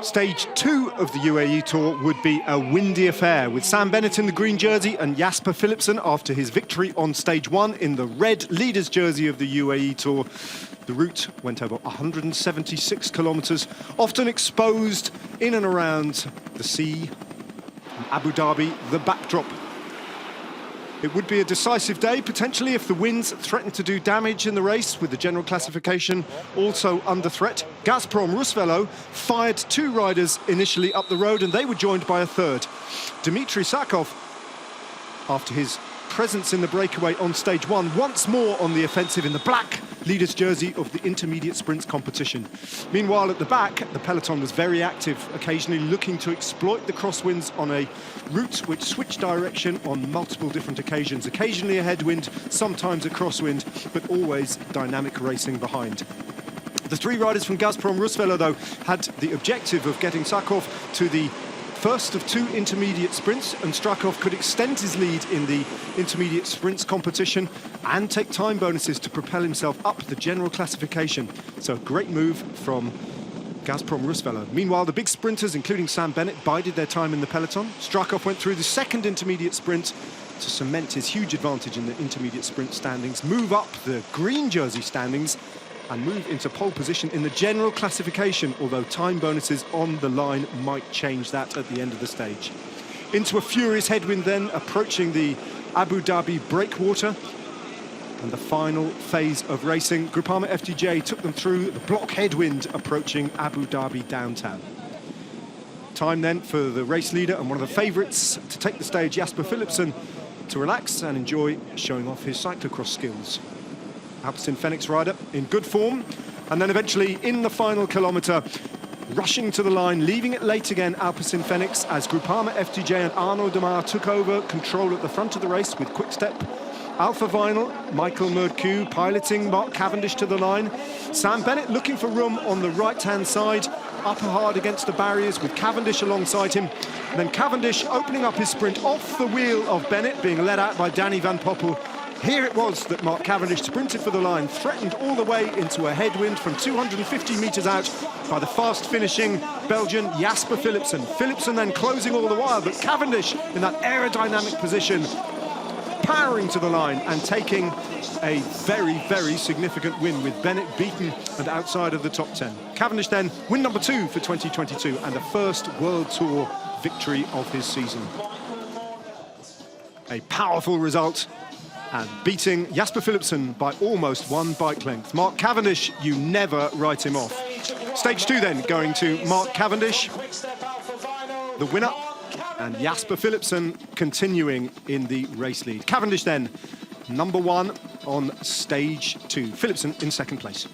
Stage 2 of the UAE Tour would be a windy affair, with Sam Bennett in the green jersey and Jasper Philipsen after his victory on Stage 1 in the red leaders jersey of the UAE Tour. The route went over 176 kilometres, often exposed in and around the sea, and Abu Dhabi, the backdrop. It would be a decisive day, potentially, if the winds threatened to do damage in the race, with the general classification also under threat. Gazprom Rusvelo fired 2 riders initially up the road, and they were joined by a third. Dmitry Sakov, after his presence in the breakaway on Stage 1, once more on the offensive in the black leaders jersey of the intermediate sprints competition. Meanwhile, at the back, the peloton was very active, occasionally looking to exploit the crosswinds on a route which switched direction on multiple different occasions. Occasionally a headwind, sometimes a crosswind, but always dynamic racing behind. The 3 riders from Gazprom Rusvelo, though, had the objective of getting Sakov to the first of 2 intermediate sprints, and Strakov could extend his lead in the intermediate sprints competition and take time bonuses to propel himself up the general classification. So a great move from Gazprom Rusvelo. Meanwhile, the big sprinters, including Sam Bennett, bided their time in the peloton. Strakov went through the second intermediate sprint to cement his huge advantage in the intermediate sprint standings, move up the green jersey standings, and move into pole position in the general classification, although time bonuses on the line might change that at the end of the stage. Into a furious headwind then, approaching the Abu Dhabi breakwater, and the final phase of racing. Groupama FDJ took them through the block headwind approaching Abu Dhabi downtown. Time then for the race leader and one of the favourites to take the stage, Jasper Philipsen, to relax and enjoy showing off his cyclocross skills. Alpecin Fenix rider in good form, and then eventually in the final kilometre, rushing to the line, leaving it late again, Alpecin Fenix, as Groupama FDJ and Arnaud Demar took over control at the front of the race with Quick Step. Alpha Vinyl, Michael Murdcu piloting Mark Cavendish to the line. Sam Bennett looking for room on the right-hand side, upper hard against the barriers with Cavendish alongside him. And then Cavendish opening up his sprint off the wheel of Bennett, being led out by Danny van Poppel. Here it was that Mark Cavendish sprinted for the line, threatened all the way into a headwind from 250 metres out by the fast-finishing Belgian Jasper Philipsen. Philipsen then closing all the while, but Cavendish in that aerodynamic position, powering to the line and taking a very, very significant win, with Bennett beaten and outside of the top 10. Cavendish then win number 2 for 2022 and a first World Tour victory of his season. A powerful result, and beating Jasper Philipsen by almost 1 bike length. Mark Cavendish, you never write him off. Stage 2 then going to Mark Cavendish, the winner, and Jasper Philipsen continuing in the race lead. Cavendish then number 1 on Stage 2. Philipsen in second place.